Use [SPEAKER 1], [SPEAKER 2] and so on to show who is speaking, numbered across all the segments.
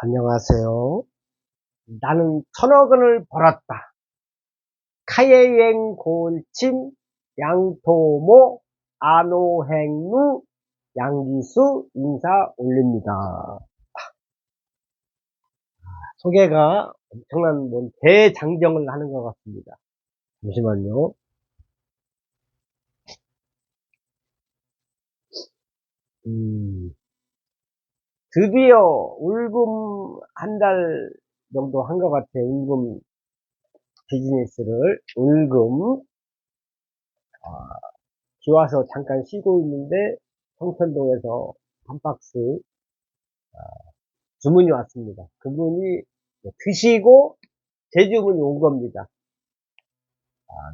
[SPEAKER 1] 안녕하세요. 나는 1,000억 원을 벌었다. 카예행 골침 양토모 안오행루 양기수 인사 올립니다. 소개가 엄청난 대장정을 하는 것 같습니다. 잠시만요. 드디어 울금 한 달 정도 한 것 같아요. 울금 비즈니스를. 울금. 비 와서 잠깐 쉬고 있는데 성천동에서 한 박스 주문이 왔습니다. 그분이 드시고 재주문이 온 겁니다.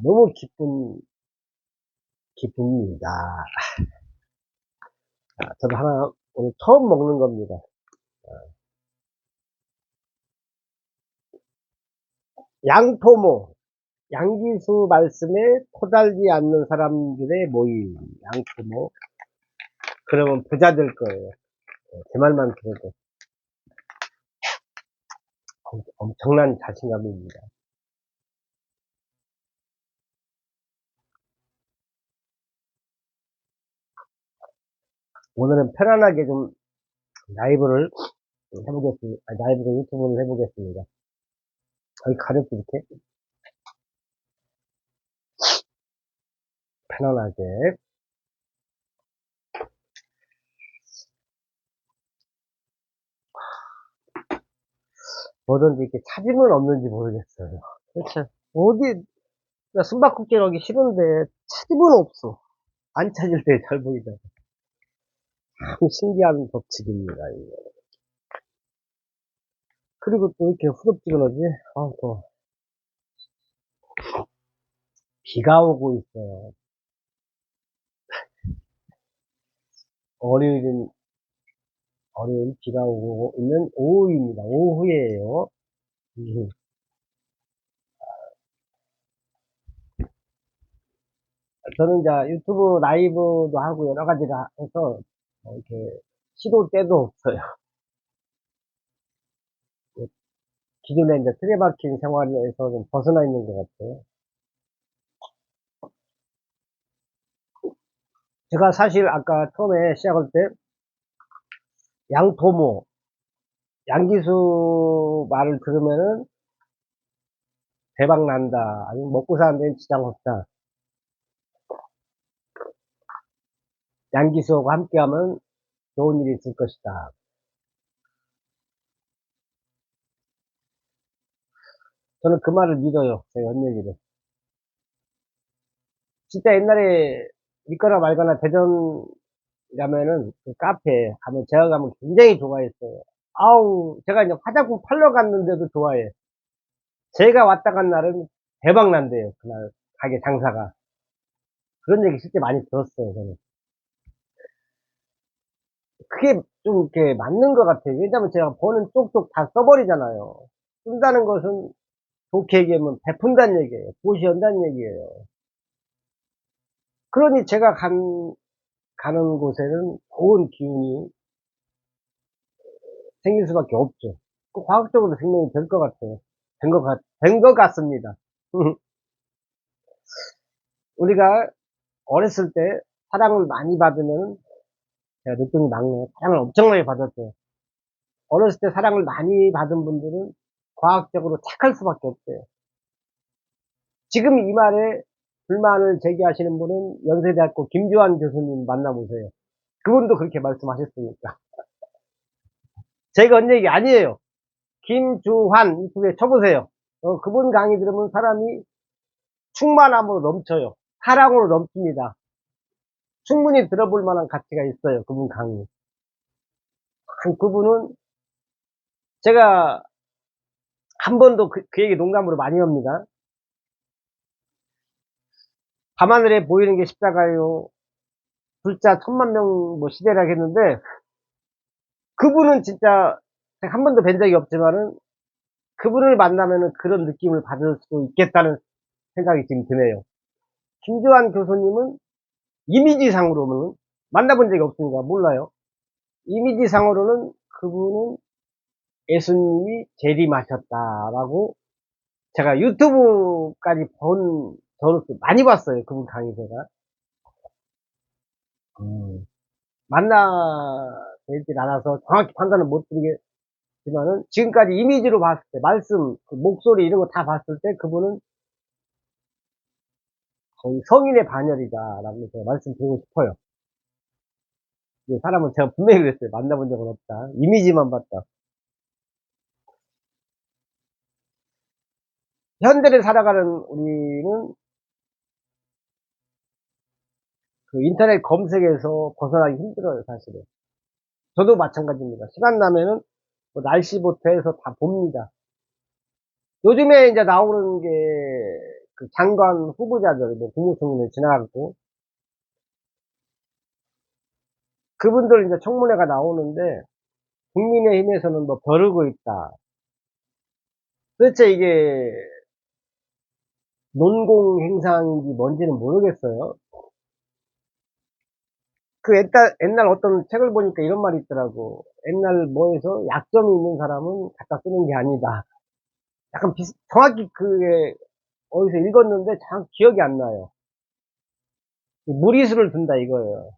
[SPEAKER 1] 너무 기쁩니다. 저도 하나 오늘 처음 먹는 겁니다. 양토모, 양기수 말씀에 토달지 않는 사람들의 모임. 양토모. 그러면 부자 될 거예요. 제 말만 들어도 엄청난 자신감입니다. 오늘은 편안하게 좀 라이브를 해보겠습니다. 라이브로 유튜브를 해보겠습니다. 거의 가볍게 이렇게 편안하게. 뭐든지 이렇게 찾으면 없는지 모르겠어요. 도대체 어디, 나 숨바꼭질 하기 싫은데 찾으면 없어. 안 찾을 때 잘 보이잖아. 참 신기한 법칙입니다, 이거. 그리고 또 이렇게 후덥지근하지? 또 비가 오고 있어요. 월요일 비가 오고 있는 오후입니다. 오후에요. 저는 이제 유튜브 라이브도 하고 여러 가지를 해서 이렇게 시도 때도 없어요. 기존에 이제 틀에박힌 생활에서 좀 벗어나 있는 것 같아요. 제가 사실 아까 처음에 시작할 때 양토모, 양기수 말을 들으면은 대박 난다. 아니면 먹고 사는 데는 지장 없다. 양기수하고 함께하면 좋은 일이 있을 것이다. 저는 그 말을 믿어요. 제 연얘기를. 진짜 옛날에 믿거나 말거나 대전 가면은 그 카페에 가면 제가 가면 굉장히 좋아했어요. 제가 이제 화장품 팔러 갔는데도 좋아해. 제가 왔다 간 날은 대박 난대요. 그날 가게 장사가. 그런 얘기 실제 많이 들었어요, 저는. 그게 좀 이렇게 맞는 것 같아요. 왜냐면 제가 버는 쪽쪽 다 써버리잖아요. 쓴다는 것은 좋게 얘기하면 베푼다는 얘기예요. 보시 연다는 얘기예요. 그러니 제가 가는 곳에는 좋은 기운이 생길 수밖에 없죠. 그 과학적으로 증명이 될 것 같아요. 된 것 같습니다. 우리가 어렸을 때 사랑을 많이 받으면, 제가 늦둥이 막내, 사랑을 엄청나게 받았어요. 어렸을 때 사랑을 많이 받은 분들은 과학적으로 착할 수밖에 없어요. 지금 이 말에 불만을 제기하시는 분은 연세대학교 김주환 교수님 만나보세요. 그분도 그렇게 말씀하셨으니까. 제가 한 얘기 아니에요. 김주환 유튜브에 쳐보세요. 그분 강의 들으면 사람이 충만함으로 넘쳐요. 사랑으로 넘칩니다. 충분히 들어볼 만한 가치가 있어요. 그분 강의. 그분은 제가 한 번도 그 얘기 농담으로 많이 합니다. 밤하늘에 보이는 게 십자가요. 불자 1,000,000명 뭐 시대라 했는데, 그분은 진짜 한 번도 뵌 적이 없지만은 그분을 만나면은 그런 느낌을 받을 수 있겠다는 생각이 지금 드네요. 김주환 교수님은 이미지상으로는 만나본 적이 없으니까 몰라요. 이미지상으로는 그분은 예수님이 재림하셨다라고 제가 유튜브까지 저로서 많이 봤어요. 그분 강의 제가. 만나 뵙질 않아서 정확히 판단은 못 드리겠지만은 지금까지 이미지로 봤을 때, 말씀, 그 목소리 이런 거 다 봤을 때 그분은 거의 성인의 반열이다라고 제가 말씀드리고 싶어요. 사람은 제가 분명히 그랬어요. 만나본 적은 없다. 이미지만 봤다. 현대를 살아가는 우리는 그 인터넷 검색에서 벗어나기 힘들어요, 사실은. 저도 마찬가지입니다. 시간 나면은 뭐 날씨부터 해서 다 봅니다. 요즘에 이제 나오는 게 그 장관 후보자들, 뭐 국무총리는 지나갔고, 그분들 이제 청문회가 나오는데, 국민의힘에서는 뭐 벼르고 있다. 도대체 이게 논공 행상인지 뭔지는 모르겠어요. 그 옛날 어떤 책을 보니까 이런 말이 있더라고. 옛날 뭐에서 약점이 있는 사람은 갖다 쓰는 게 아니다. 약간 정확히 그게 어디서 읽었는데 정확히 기억이 안 나요. 무리수를 둔다 이거예요.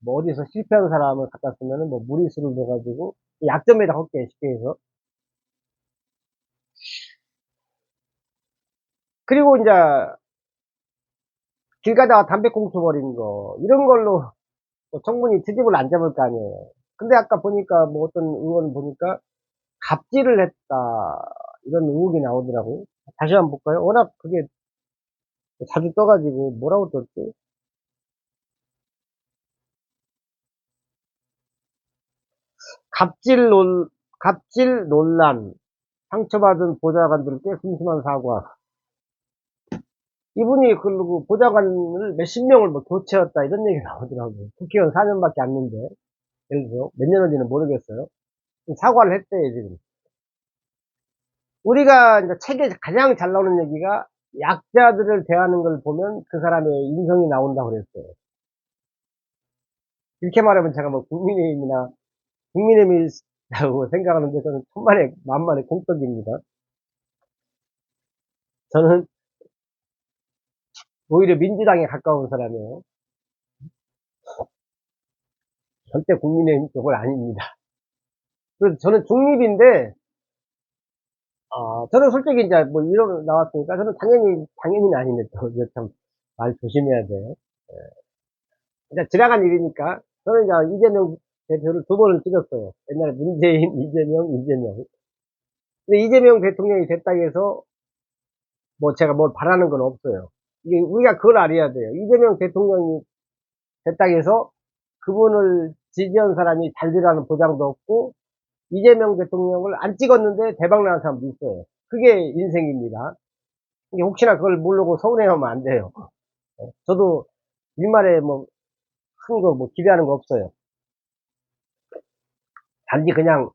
[SPEAKER 1] 뭐 어디서 실패한 사람을 갖다 쓰면은 뭐 무리수를 둬가지고 약점에다 헛게 쉽게 해서. 그리고 이제 길 가다가 담배꽁초 버린 거 이런 걸로 뭐 청문이 트집을 안 잡을 거 아니에요. 근데 아까 보니까 뭐 어떤 의원을 보니까 갑질을 했다 이런 의혹이 나오더라고요. 다시 한번 볼까요? 워낙 그게 자주 떠가지고 뭐라고 떴지? 갑질 갑질 논란, 상처받은 보좌관들께 심심한 사과. 이분이 그러고 보좌관을 몇십 명을 뭐 교체했다 이런 얘기 나오더라고요. 국회의원 4년밖에 안 됐는데, 예를 들어 몇 년인지는 모르겠어요. 사과를 했대요 지금. 우리가 이제 책에 가장 잘 나오는 얘기가 약자들을 대하는 걸 보면 그 사람의 인성이 나온다고 그랬어요. 이렇게 말하면 제가 뭐 국민의힘이나 국민의힘이라고 생각하는데 저는 천만의 만만의 공덕입니다. 저는 오히려 민주당에 가까운 사람이에요. 절대 국민의힘 쪽은 아닙니다. 그래서 저는 중립인데, 저는 솔직히 이제 뭐 이런 나왔으니까 저는 당연히는 아닌데 또 이제 참 말 조심해야 돼요. 이제 지나간 일이니까 저는 이제 이재명 대표를 두 번을 찍었어요. 옛날에 문재인, 이재명. 근데 이재명 대통령이 됐다 해서 뭐 제가 뭘 바라는 건 없어요. 이게 우리가 그걸 알아야 돼요. 이재명 대통령이 됐다 해서 그분을 지지한 사람이 잘 되라는 보장도 없고 이재명 대통령을 안 찍었는데 대박 나는 사람도 있어요. 그게 인생입니다. 이게 혹시나 그걸 모르고 서운해하면 안 돼요. 저도 일말에 뭐 큰 거 뭐 기대하는 거 없어요. 단지 그냥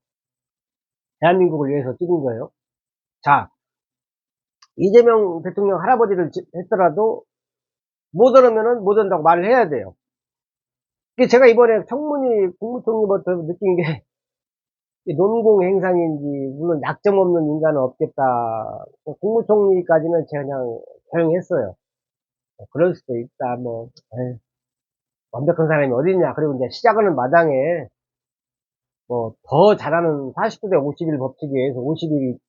[SPEAKER 1] 대한민국을 위해서 찍은 거예요. 자, 이재명 대통령 할아버지를 했더라도 못 오르면은 못 온다고 말을 해야 돼요. 이게 제가 이번에 청문회 국무총리부터 느낀 게 논공 행상인지 물론 약점 없는 인간은 없겠다. 국무총리까지는 제가 그냥 허용했어요. 그럴 수도 있다. 뭐 에이, 완벽한 사람이 어디 있냐. 그리고 이제 시작하는 마당에 뭐 더 잘하는 49대 51 법칙에 의해서 50일이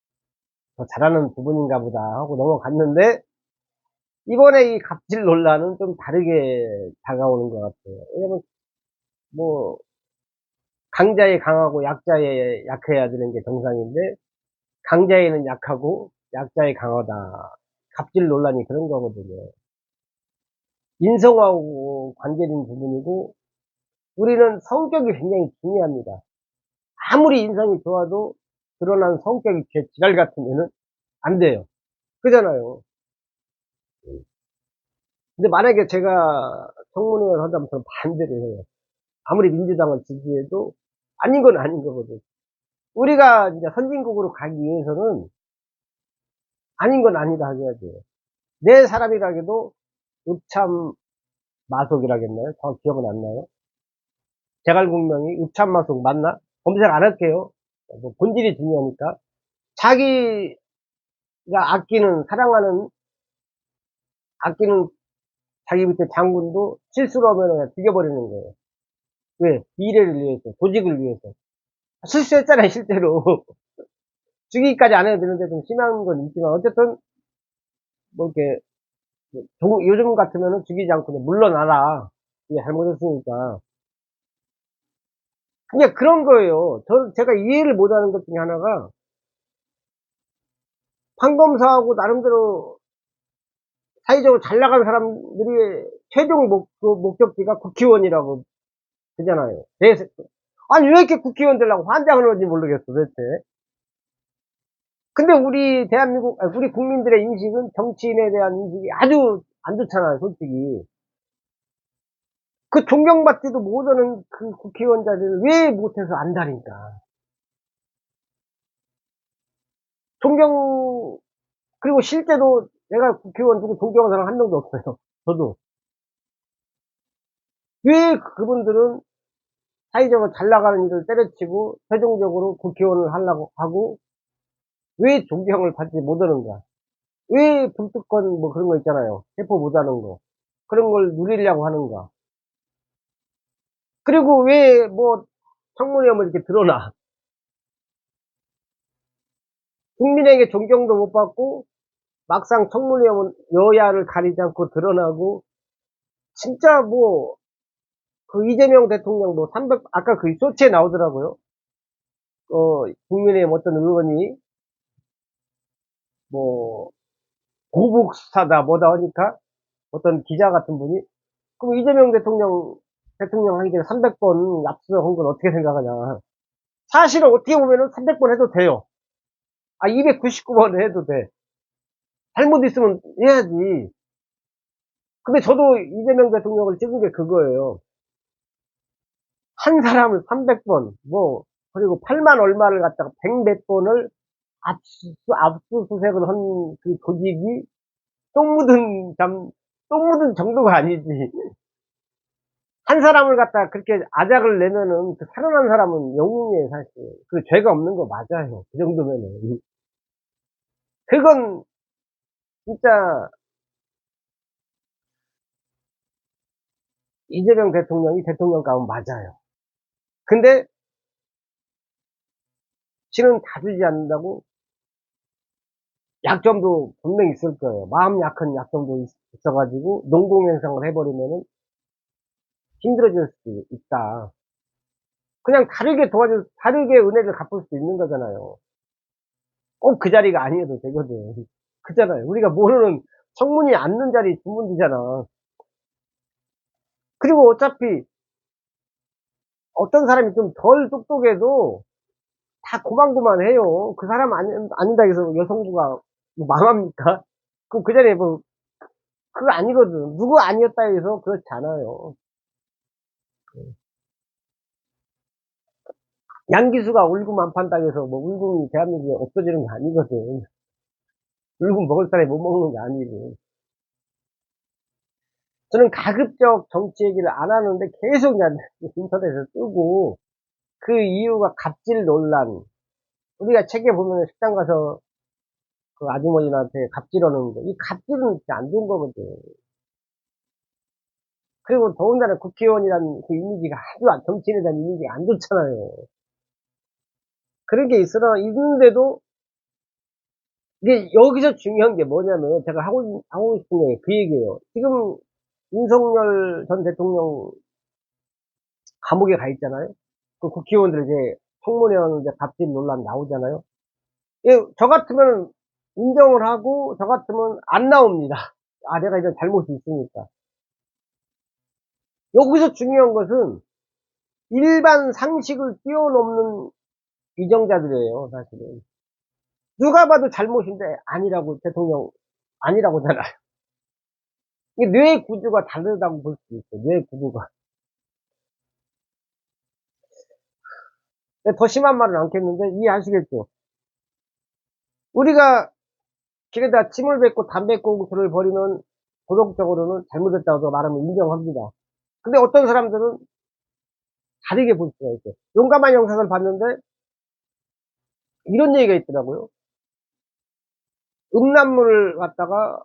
[SPEAKER 1] 더 잘하는 부분인가 보다 하고 넘어갔는데 이번에 이 갑질 논란은 좀 다르게 다가오는 것 같아요. 왜냐면 뭐 강자에 강하고 약자에 약해야 되는 게 정상인데 강자에는 약하고 약자에 강하다. 갑질 논란이 그런 거거든요. 인성하고 관계된 부분이고 우리는 성격이 굉장히 중요합니다. 아무리 인성이 좋아도 드러난 성격이 지랄 같으면은 안 돼요. 그잖아요. 근데 만약에 제가 청문회를 한다면 저는 반대를 해요. 아무리 민주당을 지지해도 아닌 건 아닌 거거든. 우리가 이제 선진국으로 가기 위해서는 아닌 건 아니다 해야 돼요. 내 사람이라게도 읍참 마속이라겠나요? 정확히 기억은 안 나요. 제갈공명이 읍참 마속 맞나? 검색 안 할게요. 뭐 본질이 중요하니까. 자기가 아끼는, 사랑하는, 아끼는 자기 밑에 장군도 실수를 하면 그냥 죽여버리는 거예요. 왜? 미래를 위해서, 조직을 위해서. 실수했잖아요, 실제로. 죽이기까지 안 해도 되는데 좀 심한 건 있지만, 어쨌든, 뭐, 이렇게, 요즘 같으면은 죽이지 않고 그냥 물러나라. 이게 잘못했으니까. 그냥 그런 거예요. 제가 이해를 못하는 것 중에 하나가, 판검사하고 나름대로 사회적으로 잘 나간 사람들이 최종 목적지가 국회의원이라고 그잖아요. 아니, 왜 이렇게 국회의원 되려고 환장을 하는지 모르겠어, 도대체. 근데 우리 대한민국, 우리 국민들의 인식은 정치인에 대한 인식이 아주 안 좋잖아요, 솔직히. 그 존경받지도 못하는 그 국회의원 자리를 왜 못해서 안다니까. 존경, 그리고 실제로 내가 국회의원 두고 존경하는 사람 한 명도 없어요. 저도. 왜 그분들은 사회적으로 잘 나가는 일을 때려치고 최종적으로 국회의원을 하려고 하고 왜 존경을 받지 못하는가? 왜 불특권 뭐 그런 거 있잖아요. 세포 못하는 거. 그런 걸 누리려고 하는가? 그리고 왜 뭐 청문회 하면 이렇게 드러나? 국민에게 존경도 못 받고 막상 청문회 하면 여야를 가리지 않고 드러나고 진짜 뭐 그 이재명 대통령 뭐 아까 그 쇼츠에 나오더라고요. 국민의힘 어떤 의원이 뭐 고북스타다 뭐다 하니까 어떤 기자 같은 분이 그럼 이재명 대통령 하기 전에 300번 압수한 건 어떻게 생각하냐. 사실은 어떻게 보면은 300번 해도 돼요. 299번 해도 돼. 잘못 있으면 해야지. 근데 저도 이재명 대통령을 찍은 게 그거예요. 한 사람을 300번, 그리고 8만 얼마를 갖다가 100 몇 번을 압수수색을 한 그 조직이 똥 묻은 정도가 아니지. 한 사람을 갖다가 그렇게 아작을 내면은 그 살아난 사람은 영웅이에요, 사실. 그 죄가 없는 거 맞아요. 그 정도면은. 그건 진짜 이재명 대통령이 대통령 가면 맞아요. 근데 실은 다루지 않는다고 약점도 분명히 있을 거예요. 마음 약한 약점도 있어가지고 농공행상을 해버리면은 힘들어질 수도 있다. 그냥 다르게 은혜를 갚을 수 있는 거잖아요. 꼭 그 자리가 아니어도 되거든. 그잖아요. 우리가 모르는 성문이 앉는 자리 주문이잖아. 그리고 어차피 어떤 사람이 좀 덜 똑똑해도 다 고만고만해요. 그 사람 아닌다 해서 여성부가 뭐 망합니까? 그럼 그 자리에 뭐 그거 아니거든. 누구 아니었다 해서 그렇지 않아요. 양기수가 울금 안 판다고 해서 뭐 울금이 대한민국에 없어지는 게 아니거든. 울금 먹을 사람이 못 먹는 게 아니고. 저는 가급적 정치 얘기를 안 하는데 계속 그냥 인터넷에 뜨고 그 이유가 갑질 논란. 우리가 책에 보면 식당 가서 그 아주머니한테 갑질하는 거. 이 갑질은 진짜 안 좋은 거거든. 그리고 더군다나 국회의원이라는 그 이미지가 정치인에 대한 이미지가 안 좋잖아요. 그런 게 있는데도 이게 여기서 중요한 게 뭐냐면 제가 하고 싶은 게 그 얘기예요. 지금 윤석열 전 대통령 감옥에 가 있잖아요. 그 국회의원들 이제 청문회원 이제 갑질 논란 나오잖아요. 예, 저 같으면 인정을 하고 저 같으면 안 나옵니다. 내가 이런 잘못이 있으니까. 여기서 중요한 것은 일반 상식을 뛰어넘는 위정자들이에요, 사실은. 누가 봐도 잘못인데 아니라고 대통령 아니라고잖아요. 이게 뇌 구조가 다르다고 볼 수 있어요. 뇌 구조가. 더 심한 말은 않겠는데 이해하시겠죠? 우리가 길에다 침을 뱉고 담배 꽁초를 버리면 도덕적으로는 잘못했다고 말하면 인정합니다. 근데 어떤 사람들은 다르게 볼 수가 있어요. 용감한 영상을 봤는데 이런 얘기가 있더라고요. 음란물을 갖다가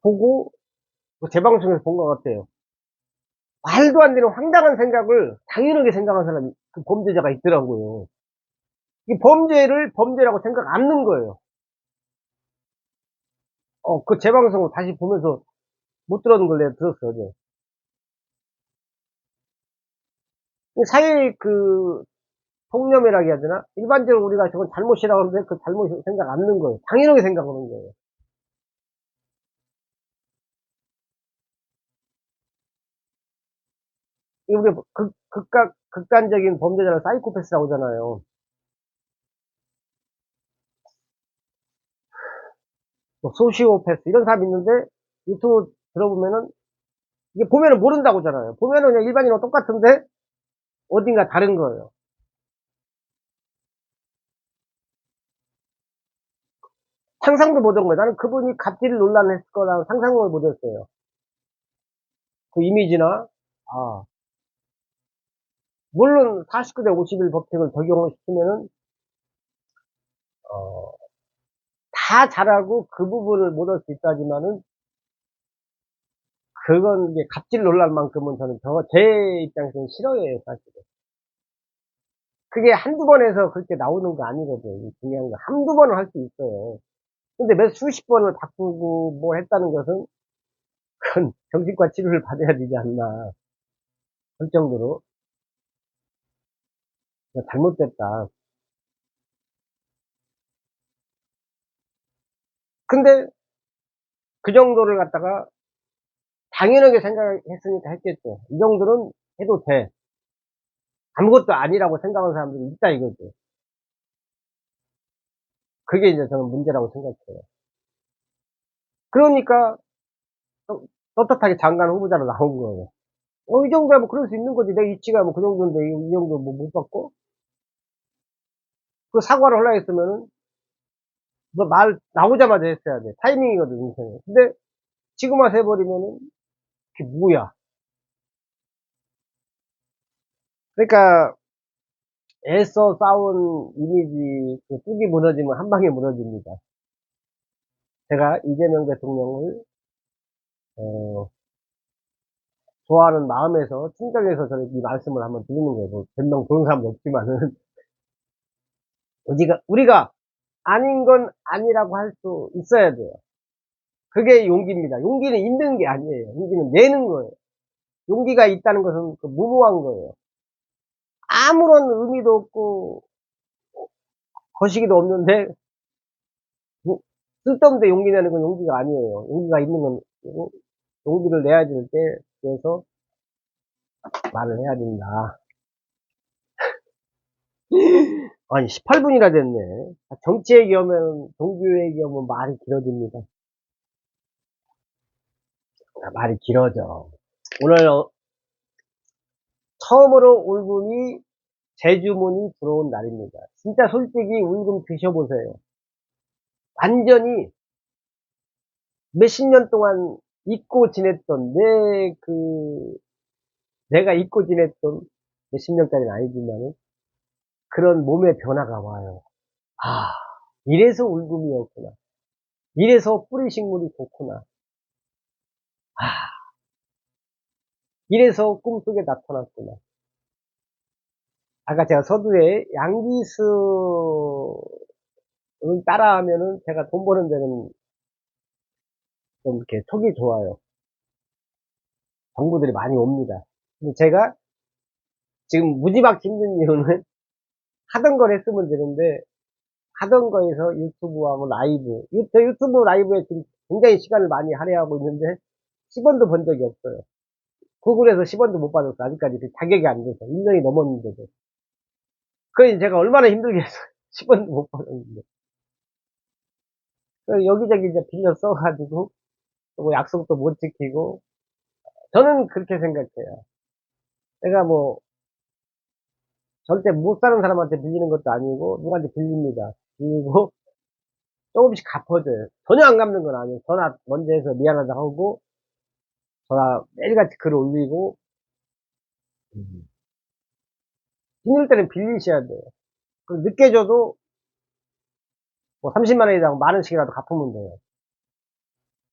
[SPEAKER 1] 보고 뭐 재방송에서 본 것 같아요. 말도 안 되는 황당한 생각을 당연하게 생각하는 사람이 그 범죄자가 있더라고요. 이 범죄를 범죄라고 생각 안 하는 거예요. 그 재방송을 다시 보면서 못 들었는 걸 내가 들었어, 어제. 이 사회 통념이라고 해야 되나? 일반적으로 우리가 저건 잘못이라고 하는데 그 잘못 생각 안 하는 거예요. 당연하게 생각하는 거예요. 이 우리 극단적인 범죄자를 사이코패스라고 하잖아요. 뭐 소시오패스 이런 사람이 있는데 유튜브 들어보면은 이게 보면은 모른다고 하잖아요. 보면은 그냥 일반인하고 똑같은데 어딘가 다른 거예요. 상상도 못 한 거예요. 나는 그분이 갑질 논란을 했을 거라고 상상을 못 했어요. 그 이미지나, 아, 물론 49대 51 법칙을 적용을 시키면은, 어, 다 잘하고 그 부분을 못할 수 있다지만은, 그건 이제 갑질 논란만큼은 저는 제 입장에서는 싫어해요, 사실은. 그게 한두 번 해서 그렇게 나오는 거 아니거든. 중요한 건 한두 번은 할 수 있어요. 근데 몇 수십 번을 바꾸고 뭐 했다는 것은, 그건 정신과 치료를 받아야 되지 않나. 할 정도로 잘못됐다. 근데 그 정도를 갖다가 당연하게 생각했으니까 했겠죠. 이 정도는 해도 돼. 아무것도 아니라고 생각하는 사람들이 있다 이거죠. 그게 이제 저는 문제라고 생각해요. 그러니까 떳- 떳떳하게 장관 후보자로 나온 거예요. 이 정도면 그럴 수 있는 거지. 내 위치가 뭐 그 정도인데 이 정도 뭐 못 받고 그 사과를 하려고 했으면은 뭐 말 나오자마자 했어야 돼. 타이밍이거든 인생에. 근데 지금 와서 해버리면은 그게 뭐야. 그러니까 애써 쌓은 이미지 그 뚝이 무너지면 한 방에 무너집니다. 제가 이재명 대통령을 어, 좋아하는 마음에서 친절해서 저는 이 말씀을 한번 드리는 거예요. 뭐 변명 보는 사람도 없지만은 우리가 아닌 건 아니라고 할 수 있어야 돼요. 그게 용기입니다. 용기는 있는 게 아니에요. 용기는 내는 거예요. 용기가 있다는 것은 무모한 거예요. 아무런 의미도 없고 거시기도 없는데 뭐, 쓸데없는데 용기 내는 건 용기가 아니에요. 용기가 있는 건 용기를 내야 될 때 대해서 말을 해야 된다. 아니 18분이나 됐네. 정치 얘기하면 종교 얘기하면 말이 길어집니다. 말이 길어져. 오늘 처음으로 울금이 재주문이 들어온 날입니다. 진짜 솔직히 울금 드셔보세요. 완전히 몇십 년 동안 잊고 지냈던 내가 잊고 지냈던 몇십 년까지는 아니지만은 그런 몸의 변화가 와요. 아, 이래서 울금이었구나. 이래서 뿌리식물이 좋구나. 아, 이래서 꿈속에 나타났구나. 아까 제가 서두에 양기수를 따라하면은 제가 돈 버는 데는 좀 이렇게 촉이 좋아요. 정보들이 많이 옵니다. 근데 제가 지금 무지막 힘든 이유는 하던 걸 했으면 되는데 하던 거에서 유튜브하고 라이브, 저 유튜브 라이브에 지금 굉장히 시간을 많이 할애하고 있는데 10원도 번 적이 없어요. 구글에서 10원도 못 받았어. 아직까지 그 자격이 안 돼서 1년이 넘었는데도. 그래 제가 얼마나 힘들겠어요. 10원도 못 받았는데. 그래서 여기저기 이제 빌려 써가지고 뭐 약속도 못 지키고 저는 그렇게 생각해요. 내가 뭐 절대 못 사는 사람한테 빌리는 것도 아니고 누구한테 빌립니다. 빌리고 조금씩 갚아줘요. 전혀 안 갚는 건 아니에요. 전화 먼저 해서 미안하다 하고 전화 매일같이 글 올리고 힘들 때는 빌리셔야 돼요. 늦게 줘도 뭐 30만 원이라고 만 원씩이라도 갚으면 돼요.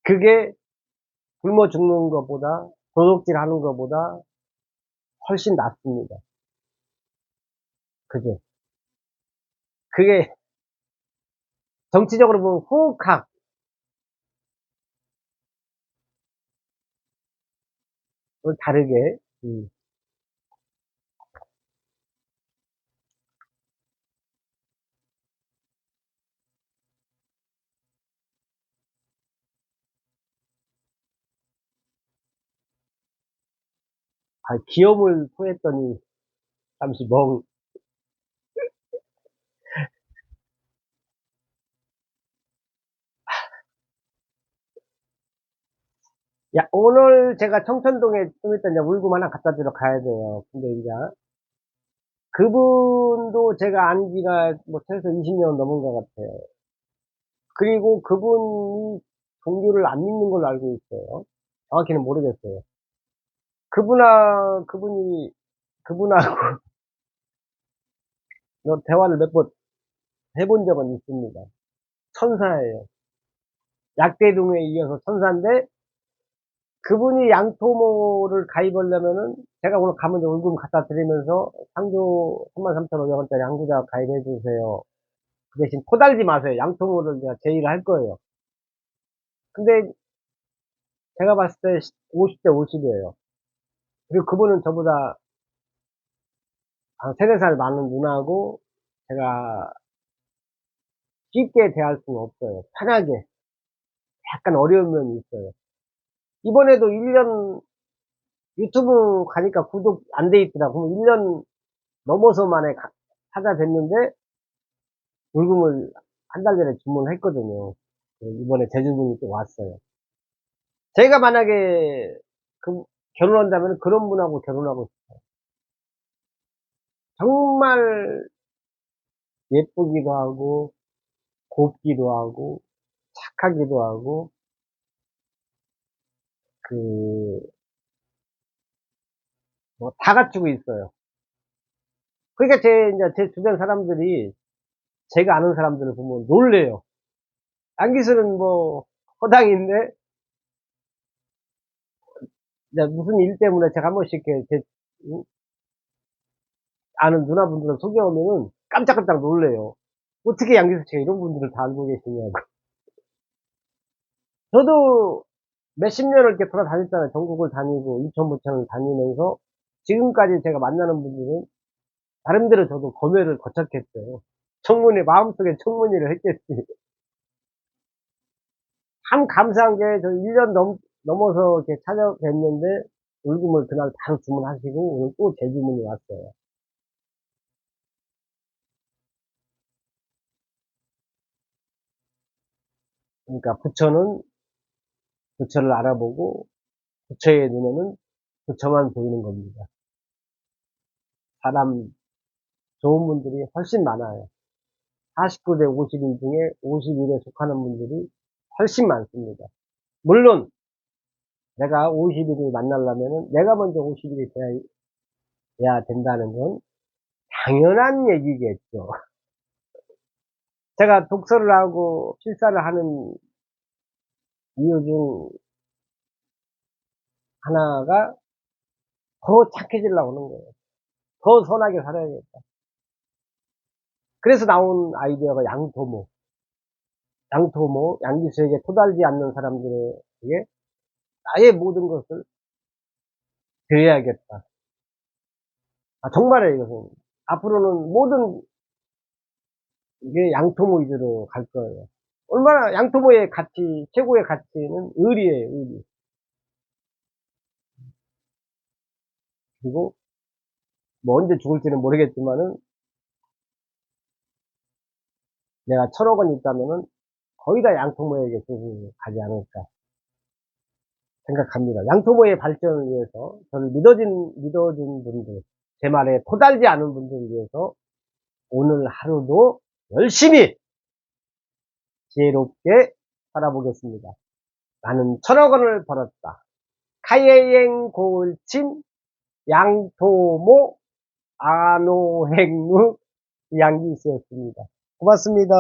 [SPEAKER 1] 그게 굶어 죽는 것보다, 도둑질 하는 것보다 훨씬 낫습니다. 그죠? 그게 정치적으로 보면 후각, 다르게, 기염을 토했더니 잠시 야, 오늘 제가 청천동에 좀 있다 이제 물금 하나 갖다 주러 가야 돼요. 근데 이제 그분도 제가 안 지가 뭐 최소 20년 넘은 것 같아요. 그리고 그분이 종교를 안 믿는 걸로 알고 있어요. 정확히는 모르겠어요. 그분하고 대화를 몇 번 해본 적은 있습니다. 천사예요. 약대동에 이어서 천사인데, 그분이 양토모를 가입하려면은, 제가 오늘 가면 이제 월금 갖다 드리면서, 상조 33,500원짜리 항구자 가입해 주세요. 그 대신 코 달지 마세요. 양토모를 제가 제의를 할 거예요. 근데 제가 봤을 때 50대 50이에요. 그리고 그분은 저보다 한 3-4살 많은 누나고, 제가 쉽게 대할 수는 없어요. 편하게. 약간 어려운 면이 있어요. 이번에도 1년 유튜브 가니까 구독 안 돼 있더라고. 1년 넘어서 만에 찾아뵀는데 물금을 한 달 전에 주문했거든요. 이번에 제주분이 또 왔어요. 제가 만약에 결혼한다면 그런 분하고 결혼하고 싶어요. 정말 예쁘기도 하고 곱기도 하고 착하기도 하고 그 뭐 다 갖추고 있어요. 그러니까 이제 제 주변 사람들이 제가 아는 사람들을 보면 놀래요. 안기수는 뭐 허당인데 이제 무슨 일 때문에 제가 한 번씩 이렇게 음, 아는 누나분들을 소개하면은 깜짝깜짝 놀래요. 어떻게 양기수 씨가 이런 분들을 다 알고 계시냐고. 저도 몇십 년을 이렇게 돌아다녔잖아요. 전국을 다니고, 이천, 부천을 다니면서, 지금까지 제가 만나는 분들은, 나름대로 저도 검열을 거쳤겠어요. 마음속에 청문회를 했겠지. 참 감사한 게, 저 1년 넘어서 이렇게 찾아뵀는데, 물금을 그날 바로 주문하시고, 오늘 또 재주문이 왔어요. 그러니까 부처를 알아보고, 부처의 눈에는 부처만 보이는 겁니다. 사람, 좋은 분들이 훨씬 많아요. 49대 50인 중에 51에 속하는 분들이 훨씬 많습니다. 물론 내가 50일을 만나려면은 내가 먼저 50일이 돼야 된다는 건 당연한 얘기겠죠. 제가 독서를 하고 필사를 하는 이유 중 하나가 더 착해지려고 하는 거예요. 더 선하게 살아야겠다. 그래서 나온 아이디어가 양토모. 양토모, 양기수에게 토달지 않는 사람들에게 나의 모든 것을 드려야겠다. 정말이에요, 이것은. 앞으로는 모든 게 양토모 위주로 갈 거예요. 얼마나 양토모의 가치, 최고의 가치는 의리예요, 의리. 그리고 뭐 언제 죽을지는 모르겠지만은 내가 1,000억 원 있다면은 거의 다 양토모에게 주고 가지 않을까 생각합니다. 양토모의 발전을 위해서 저를 믿어준 분들, 제 말에 토달지 않은 분들을 위해서 오늘 하루도 열심히 지혜롭게 살아보겠습니다. 나는 1,000억 원을 벌었다. 카예행 고을친 양토모 아노행무 양기수였습니다. 고맙습니다.